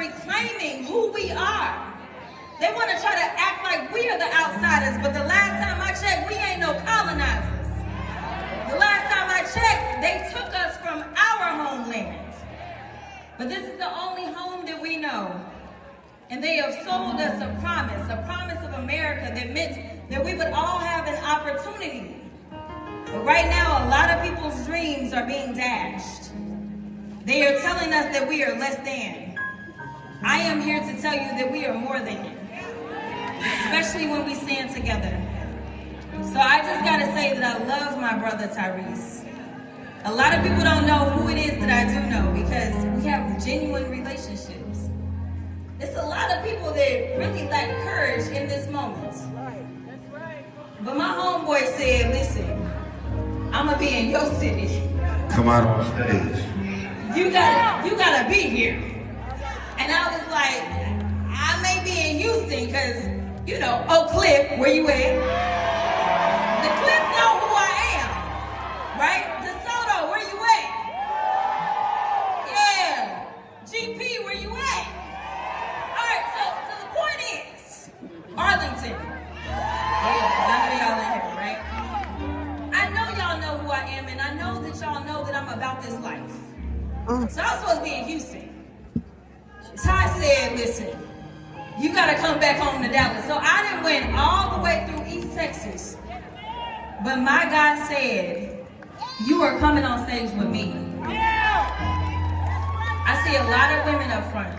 reclaiming who we are. They want to try to act like we are the outsiders, but the last time I checked, we ain't no colonizers. The last time I checked, they took us from our homeland. But this is the only home that we know. And they have sold us a promise of America that meant that we would all have an opportunity. But right now, a lot of people's dreams are being dashed. They are telling us that we are less than. I am here to tell you that we are more than, especially when we stand together. So I just gotta say that I love my brother Tyrese. A lot of people don't know who it is that I do know because we have genuine relationships. It's a lot of people that really lack courage in this moment. That's right. But my homeboy said, listen, I'ma be in your city. Come out on stage. You gotta be here. And I was like, I may be in Houston because, you know, Oak Cliff, where you at? The Cliff know who I am, right? DeSoto, where you at? Yeah. GP, where you at? All right, so the point is, Arlington. Yeah, because I know y'all in here, right? I know y'all know who I am, and I know that y'all know that I'm about this life. So I was supposed to be in Houston. Ty said, listen, you gotta come back home to Dallas. So I done went all the way through East Texas. But my God said, you are coming on stage with me. I see a lot of women up front.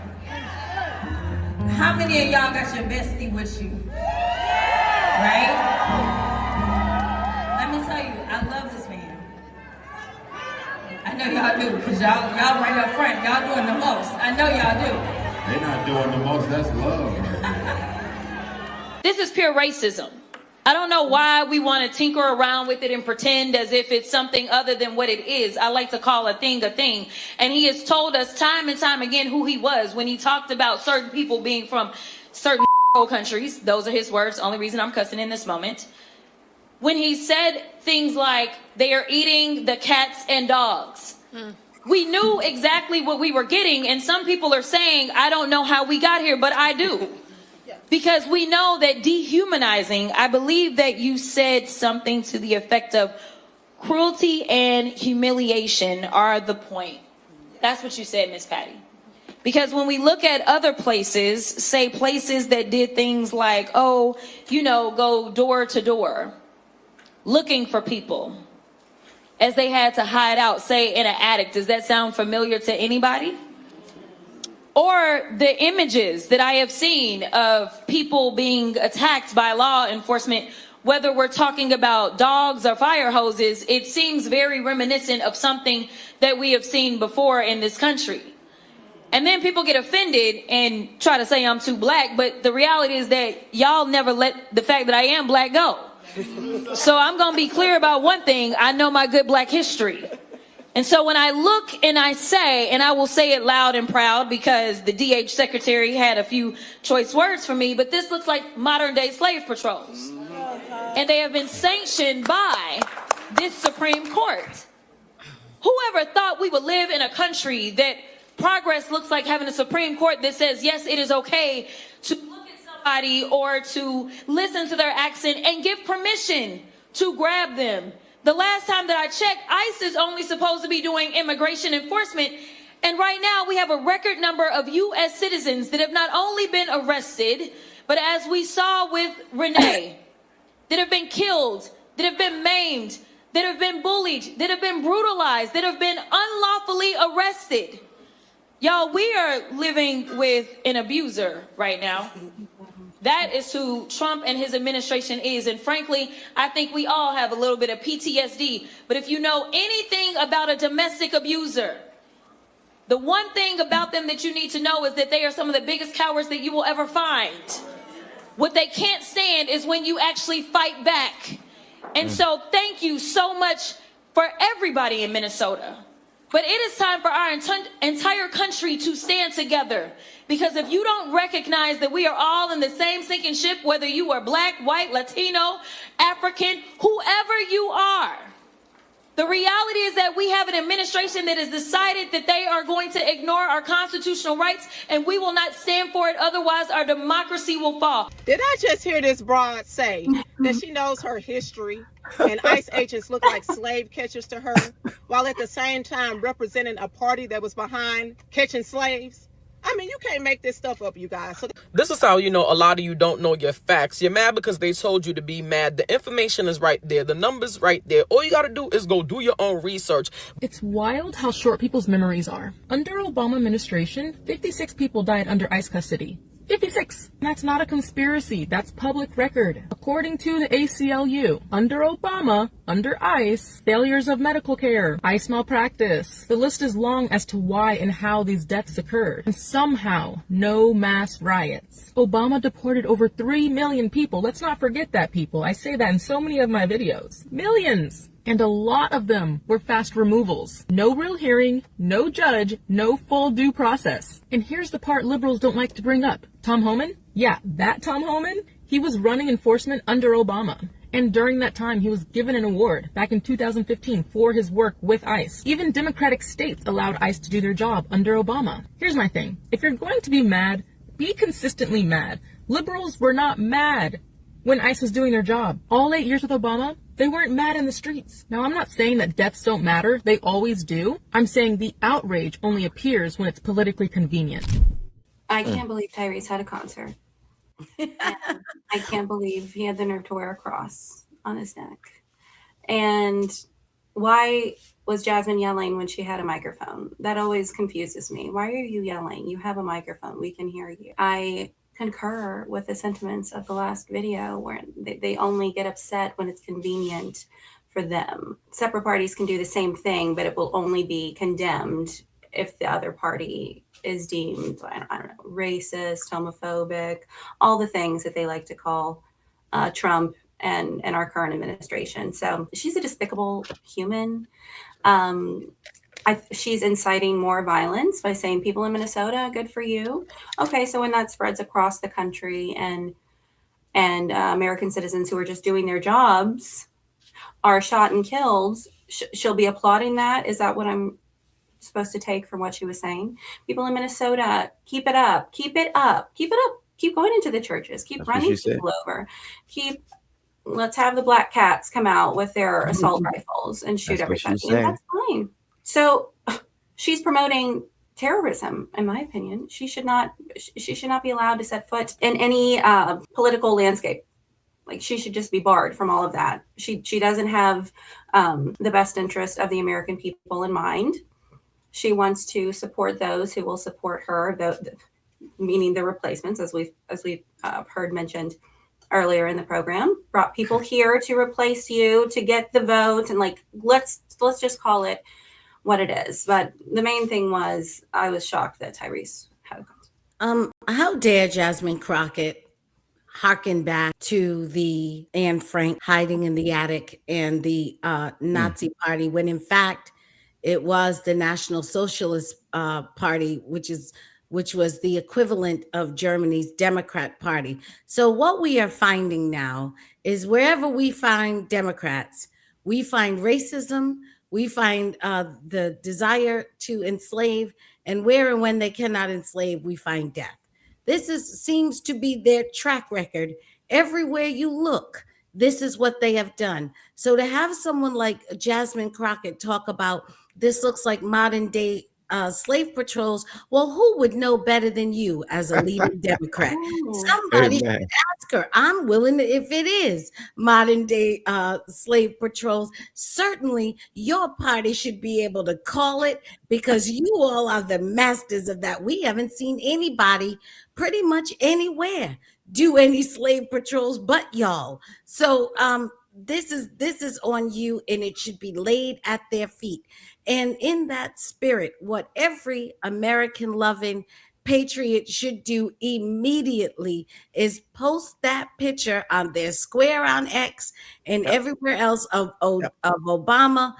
How many of y'all got your bestie with you? Right? Let me tell you, I love this man. I know y'all do, because y'all right up front. Y'all doing the most. I know y'all do. They're not doing the most. That's love. This is pure racism. I don't know why we want to tinker around with it and pretend as if it's something other than what it is. I like to call a thing a thing. And he has told us time and time again who he was when he talked about certain people being from certain countries. Those are his words. Only reason I'm cussing in this moment. When he said things like, they are eating the cats and dogs. We knew exactly what we were getting. And some people are saying, I don't know how we got here, but I do. Because we know that dehumanizing, I believe that you said something to the effect of cruelty and humiliation are the point. That's what you said, Miss Patty. Because when we look at other places, say places that did things like, oh, you know, go door to door, looking for people as they had to hide out, say in an attic. Does that sound familiar to anybody? Or the images that I have seen of people being attacked by law enforcement, whether we're talking about dogs or fire hoses, it seems very reminiscent of something that we have seen before in this country. And then people get offended and try to say I'm too black, but the reality is that y'all never let the fact that I am black go. So I'm going to be clear about one thing. I know my good black history. And so when I look and I say, and I will say it loud and proud because the DH secretary had a few choice words for me, but this looks like modern day slave patrols. And they have been sanctioned by this Supreme Court. Whoever thought we would live in a country that progress looks like having a Supreme Court that says, yes, it is okay to look at somebody or to listen to their accent and give permission to grab them. The last time that I checked, ICE is only supposed to be doing immigration enforcement. And right now we have a record number of U.S. citizens that have not only been arrested, but as we saw with Renee, that have been killed, that have been maimed, that have been bullied, that have been brutalized, that have been unlawfully arrested. Y'all, we are living with an abuser right now. That is who Trump and his administration is. And frankly, I think we all have a little bit of PTSD. But if you know anything about a domestic abuser, the one thing about them that you need to know is that they are some of the biggest cowards that you will ever find. What they can't stand is when you actually fight back. And so thank you so much for everybody in Minnesota. But it is time for our entire country to stand together. Because if you don't recognize that we are all in the same sinking ship, whether you are black, white, Latino, African, whoever you are, The reality is that we have an administration that has decided that they are going to ignore our constitutional rights, and we will not stand for it. Otherwise, our democracy will fall. Did I just hear this broad say that she knows her history and ICE agents look like slave catchers to her, while at the same time representing a party that was behind catching slaves? I mean, you can't make this stuff up, you guys. So this is how you know a lot of you don't know your facts. You're mad because they told you to be mad. The information is right there. The numbers right there. All you got to do is go do your own research. It's wild how short people's memories are. Under Obama administration, 56 people died under ICE custody. 56. That's not a conspiracy. That's public record. According to the ACLU, under Obama, under ICE, failures of medical care, ICE malpractice. The list is long as to why and how these deaths occurred. And somehow, no mass riots. Obama deported over 3 million people. Let's not forget that, people. I say that in so many of my videos. Millions. And a lot of them were fast removals. No real hearing, no judge, no full due process. And here's the part liberals don't like to bring up. Tom Homan? Yeah, that Tom Homan? He was running enforcement under Obama. And during that time, he was given an award back in 2015 for his work with ICE. Even Democratic states allowed ICE to do their job under Obama. Here's my thing. If you're going to be mad, be consistently mad. Liberals were not mad when ICE was doing their job. All 8 years with Obama, they weren't mad in the streets. Now, I'm not saying that deaths don't matter. They always do. I'm saying the outrage only appears when it's politically convenient. I can't believe Tyrese had a concert. And I can't believe he had the nerve to wear a cross on his neck. And why was Jasmine yelling when she had a microphone? That always confuses me. Why are you yelling? You have a microphone. We can hear you. I concur with the sentiments of the last video where they only get upset when it's convenient for them. Separate parties can do the same thing, but it will only be condemned if the other party is deemed, I don't know, racist, homophobic, all the things that they like to call Trump and our current administration. So she's a despicable human. She's inciting more violence by saying people in Minnesota, good for you. Okay, so when that spreads across the country and American citizens who are just doing their jobs are shot and killed, she'll be applauding that? Is that what I'm supposed to take from what she was saying? People in Minnesota, keep it up, keep it up, keep it up, keep going into the churches, keep running people over, let's have the black cats come out with their assault rifles and shoot everybody. That's fine. So she's promoting terrorism, in my opinion. She should not be allowed to set foot in any political landscape. Like, she should just be barred from all of that. She doesn't have the best interest of the American people in mind. She wants to support those who will support her, meaning the replacements, as we've heard mentioned earlier in the program. Brought people here to replace you, to get the vote, and let's just call it what it is. But the main thing was, I was shocked that Tyrese had a concert. How dare Jasmine Crockett harken back to the Anne Frank hiding in the attic and the Nazi Party, when in fact it was the National Socialist Party, which was the equivalent of Germany's Democrat Party. So what we are finding now is wherever we find Democrats, we find racism, we find the desire to enslave, and where and when they cannot enslave, we find death. This seems to be their track record. Everywhere you look, this is what they have done. So to have someone like Jasmine Crockett talk about this looks like modern day slave patrols, well, who would know better than you as a leading Democrat? Somebody should ask her. I'm willing to, if it is modern day slave patrols, certainly your party should be able to call it, because you all are the masters of that. We haven't seen anybody pretty much anywhere do any slave patrols but y'all. So this is on you, and it should be laid at their feet. And in that spirit, what every American-loving patriot should do immediately is post that picture on their square on X and everywhere else of Obama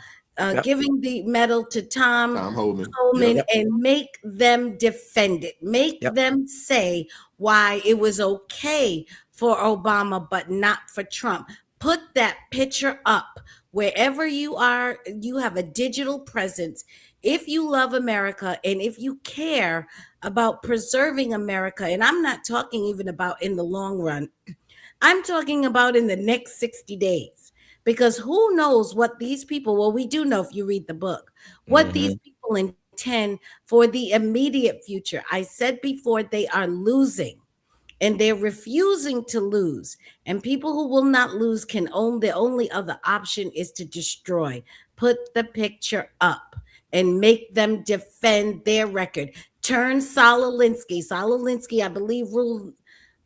giving the medal to Tom Homan, and make them defend it. Make them say why it was okay for Obama but not for Trump. Put that picture up Wherever you are, you have a digital presence. If you love America and if you care about preserving America, and I'm not talking even about in the long run, I'm talking about in the next 60 days. Because who knows what these people, well, we do know if you read the book, what these people intend for the immediate future. I said before, they are losing and they're refusing to lose. And people who will not lose can own, the only other option is to destroy. Put the picture up and make them defend their record. Turn Saul Alinsky, I believe, rule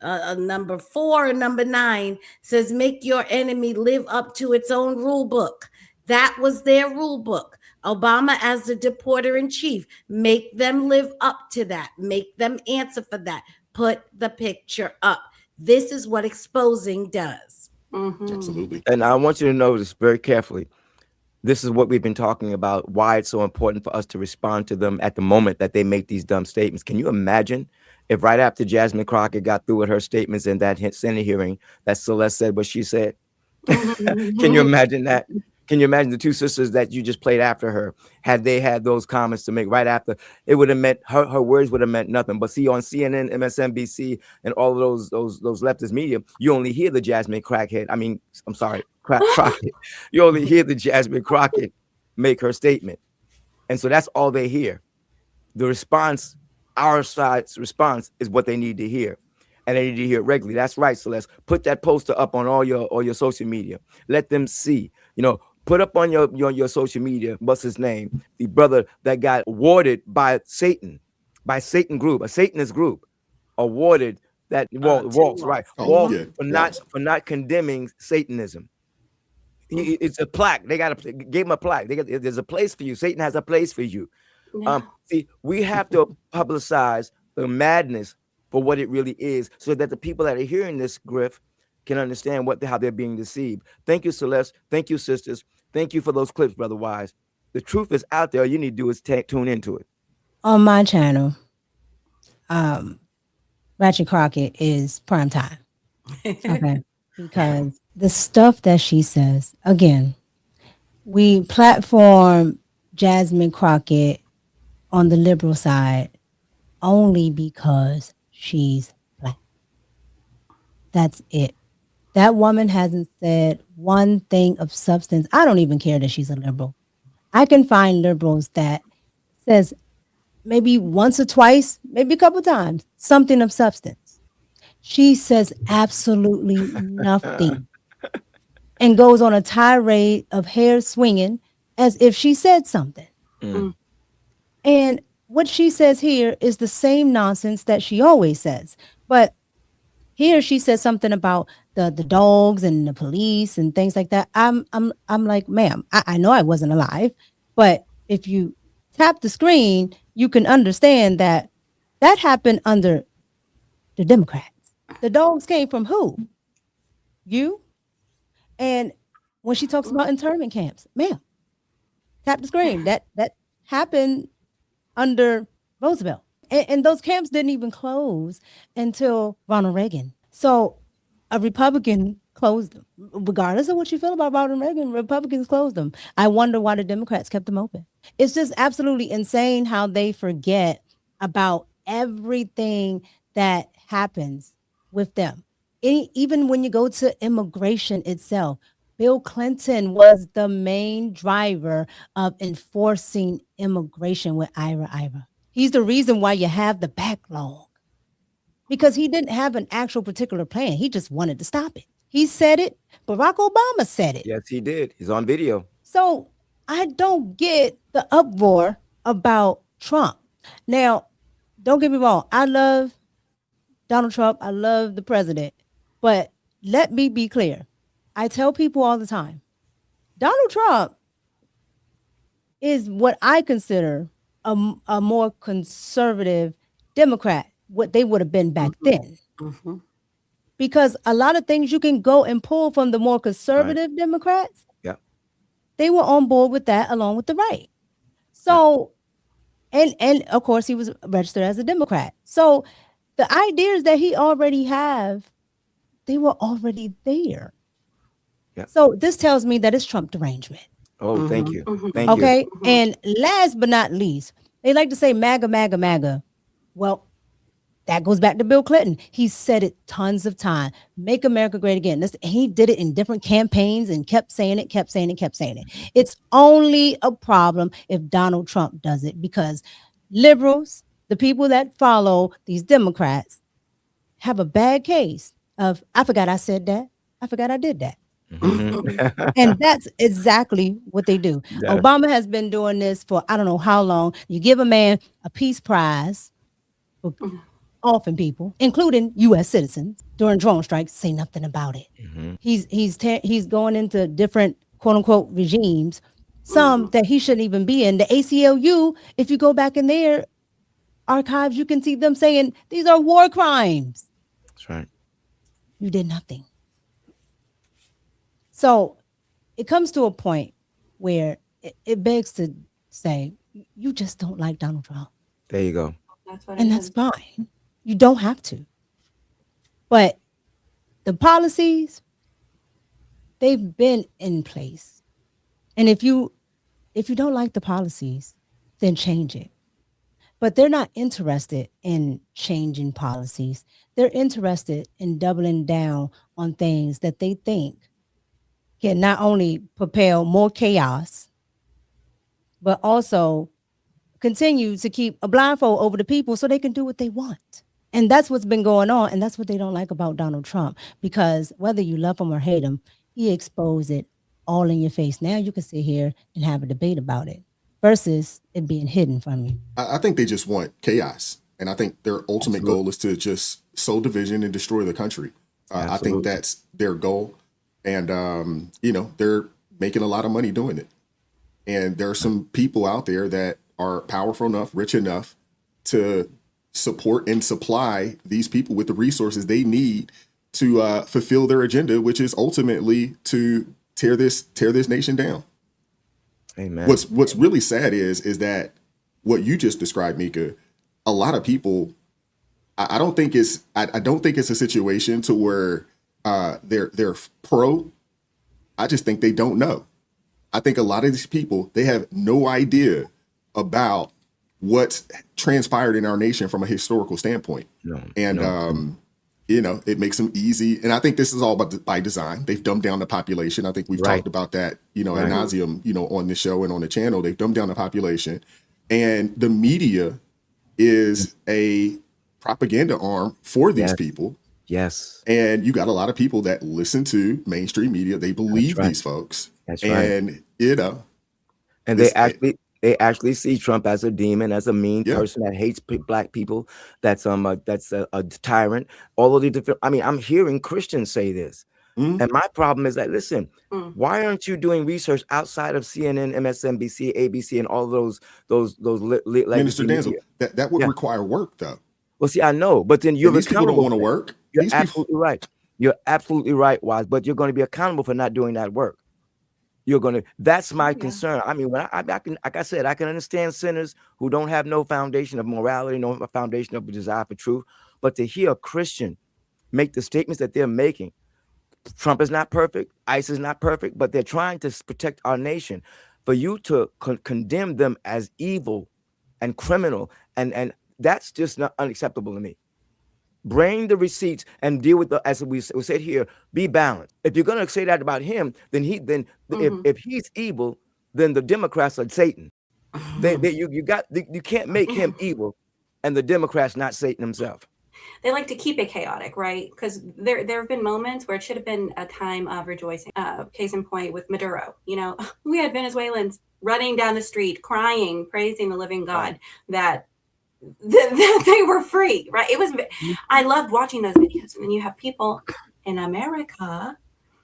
number 4 and number 9 says, make your enemy live up to its own rule book. That was their rule book. Obama, as the deporter in chief, make them live up to that. Make them answer for that. Put the picture up. This is what exposing does. Absolutely. And I want you to know this very carefully. This is what we've been talking about, why it's so important for us to respond to them at the moment that they make these dumb statements. Can you imagine if right after Jasmine Crockett got through with her statements in that Senate hearing that Celeste said what she said? Can you imagine that? Can you imagine the two sisters that you just played after her? Had they had those comments to make right after, it would have meant her words would have meant nothing. But see, on CNN, MSNBC, and all of those leftist media, you only hear the Jasmine Crockett. Crockett. You only hear the Jasmine Crockett make her statement, and so that's all they hear. The response, our side's response, is what they need to hear. And they need to hear it regularly. That's right, Celeste. Put that poster up on all your social media. Let them see. Put up on your social media, what's his name? The brother that got awarded by Satan group, a Satanist group, awarded that Waltz, right? Waltz for not condemning Satanism. It's a plaque. They gave him a plaque. There's a place for you. Satan has a place for you. Yeah. See, we have to publicize the madness for what it really is, so that the people that are hearing this, Griff, can understand how they're being deceived. Thank you, Celeste. Thank you, sisters. Thank you for those clips, Brother Wise. The truth is out there. All you need to do is tune into it. On my channel, Ratchet Crockett is prime time. Okay. Because the stuff that she says, again, we platform Jasmine Crockett on the liberal side only because she's Black. That's it. That woman hasn't said one thing of substance. I don't even care that she's a liberal. I can find liberals that says maybe once or twice, maybe a couple times, something of substance. She says absolutely nothing and goes on a tirade of hair swinging as if she said something. And what she says here is the same nonsense that she always says. But here she says something about the dogs and the police and things like that. I'm like, ma'am, I know I wasn't alive, but if you tap the screen, you can understand that happened under the Democrats. The dogs came from who? You? And when she talks about internment camps, ma'am, tap the screen. That happened under Roosevelt. And those camps didn't even close until Ronald Reagan. So a Republican closed them. Regardless of what you feel about Ronald Reagan, Republicans closed them. I wonder why the Democrats kept them open. It's just absolutely insane how they forget about everything that happens with them. Even when you go to immigration itself, Bill Clinton was the main driver of enforcing immigration with Ira. He's the reason why you have the backlog, because he didn't have an actual particular plan. He just wanted to stop it. He said it. Barack Obama said it. Yes, he did. He's on video. So I don't get the uproar about Trump. Now, don't get me wrong. I love Donald Trump. I love the president. But let me be clear. I tell people all the time, Donald Trump is what I consider a more conservative Democrat, what they would have been back then. Because a lot of things you can go and pull from the more conservative Democrats, they were on board with that along with the right. So, and of course he was registered as a Democrat. So the ideas that he already have, they were already there. Yeah. So this tells me that it's Trump derangement. Oh, thank Mhm. you. Mhm. Thank you. Okay. And last but not least, they like to say MAGA, MAGA, MAGA. Well, that goes back to Bill Clinton. He said it tons of time. Make America great again. He did it in different campaigns and kept saying it, kept saying it, kept saying it. It's only a problem if Donald Trump does it, because liberals, the people that follow these Democrats, have a bad case of, I forgot I said that. I forgot I did that. Mhm. And that's exactly what they do. Yeah. Obama has been doing this for I don't know how long. You give a man a peace prize for offing people, including U.S. citizens, during drone strikes, say nothing about it. Mhm. He's going into different quote unquote regimes, some that he shouldn't even be in. The ACLU, if you go back in their archives, you can see them saying these are war crimes. That's right. You did nothing. So it comes to a point where it begs to say, you just don't like Donald Trump. There you go. That's what And it that's is. fine. You don't have to. But the policies, they've been in place. And if you don't like the policies, then change it. But they're not interested in changing policies. They're interested in doubling down on things that they think can not only propel more chaos, but also continue to keep a blindfold over the people so they can do what they want. And that's what's been going on. And that's what they don't like about Donald Trump, because whether you love him or hate him, he exposed it all in your face. Now you can sit here and have a debate about it versus it being hidden from you. I think they just want chaos. And I think their ultimate goal is to just sow division and destroy the country. I think that's their goal. And, they're making a lot of money doing it. And there are some people out there that are powerful enough, rich enough to support and supply these people with the resources they need to fulfill their agenda, which is ultimately to tear this nation down. Amen. What's really sad is that what you just described, Mika, a lot of people, I don't think it's a situation to where they're pro. I just think they don't know. I think a lot of these people, they have no idea about what's transpired in our nation from a historical standpoint. It makes them easy. And I think this is all by design. They've dumbed down the population. I think we've talked about that, ad nauseum, on the show and on the channel. They've dumbed down the population. And the media is a propaganda arm for these people. Yes. And you got a lot of people that listen to mainstream media. They believe these folks. That's and, right. And they actually see Trump as a demon, as a mean person that hates black people. That's a tyrant. All of the different. I mean, I'm hearing Christians say this, and my problem is that, listen, why aren't you doing research outside of CNN, MSNBC, ABC, and all those Minister Denzel, that would require work, though. Well, see, I know, but then you're these people don't want to work. You're absolutely right. You're absolutely right, Wise. But you're going to be accountable for not doing that work. That's my concern. I mean, when I can, like I said, I can understand sinners who don't have no foundation of morality, no foundation of desire for truth. But to hear a Christian make the statements that they're making, Trump is not perfect, ICE is not perfect, but they're trying to protect our nation. For you to condemn them as evil and criminal, and that's just not unacceptable to me. Bring the receipts and deal with as we said here, be balanced. If you're going to say that about him, then if he's evil, then the Democrats are Satan. You can't make him evil and the Democrats not Satan himself. They like to keep it chaotic, right? Because there have been moments where it should have been a time of rejoicing. Case in point with Maduro. We had Venezuelans running down the street, crying, praising the living God that they were free, right? I loved watching those videos. And then you have people in America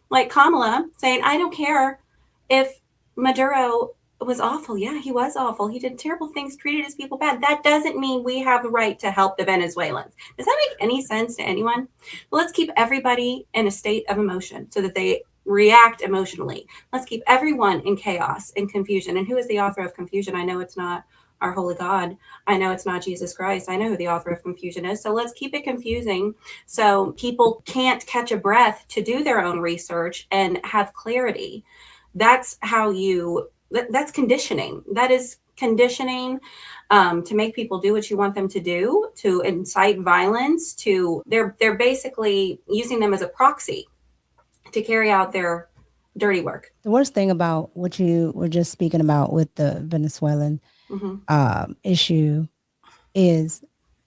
like Kamala saying, I don't care if Maduro was awful. Yeah, he was awful. He did terrible things, treated his people bad. That doesn't mean we have the right to help the Venezuelans. Does that make any sense to anyone? Well, let's keep everybody in a state of emotion so that they react emotionally. Let's keep everyone in chaos and confusion. And who is the author of confusion? I know it's not our holy God. I know it's not Jesus Christ. I know who the author of confusion is. So let's keep it confusing so people can't catch a breath to do their own research and have clarity. That's how that's conditioning. That is conditioning to make people do what you want them to do, to incite violence, they're basically using them as a proxy to carry out their dirty work. The worst thing about what you were just speaking about with the Venezuelan issue is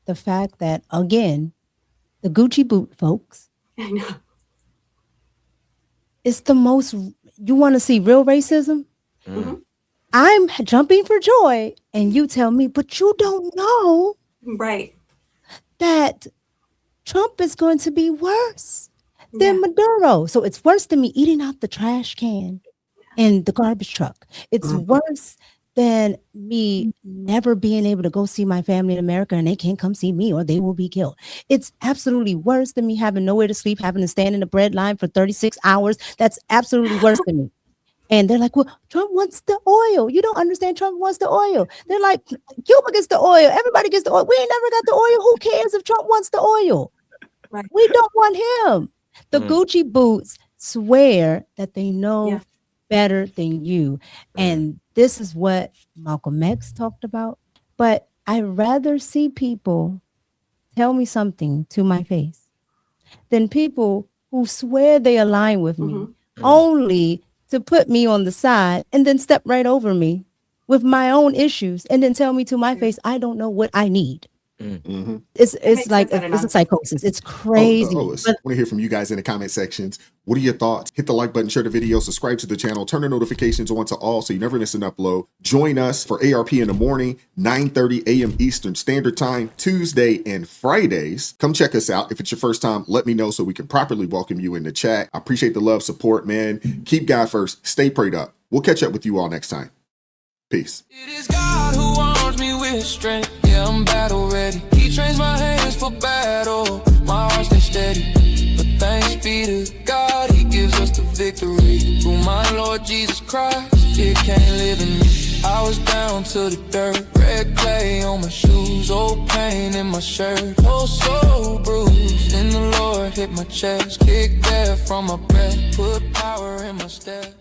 the fact that, again, the Gucci boot folks, I know. it's the most, you want to see real racism? I'm jumping for joy, and you tell me, but you don't know right that Trump is going to be worse than Maduro. So it's worse than me eating out the trash can in the garbage truck. It's worse than me never being able to go see my family in America and they can't come see me or they will be killed. It's absolutely worse than me having nowhere to sleep, having to stand in the bread line for 36 hours. That's absolutely worse than me. And they're like, well, Trump wants the oil. You don't understand. Trump wants the oil. They're like, Cuba gets the oil. Everybody gets the oil. We ain't never got the oil. Who cares if Trump wants the oil? Right. We don't want him. The Gucci boots swear that they know better than you. And this is what Malcolm X talked about. But I'd rather see people tell me something to my face than people who swear they align with me only to put me on the side and then step right over me with my own issues and then tell me to my face, I don't know what I need. It's like it's a psychosis. It's crazy. I want to hear from you guys in the comment sections. What are your thoughts? Hit the like button, share the video, subscribe to the channel, turn the notifications on to all so you never miss an upload. Join us for ARP in the morning, 9:30 a.m. Eastern Standard Time, Tuesday and Fridays. Come check us out. If it's your first time, let me know so we can properly welcome you in the chat. I appreciate the love, support, man. Keep God first. Stay prayed up. We'll catch up with you all next time. Peace. It is God who arms me with strength. Yeah, I'm battle ready. He trains my hands for battle. My heart stays steady. But thanks be to God, he gives us the victory. Through my Lord Jesus Christ, fear can't live in me. I was down to the dirt, red clay on my shoes, old pain in my shirt, oh so bruised. And the Lord hit my chest, kicked air from my breath, put power in my step.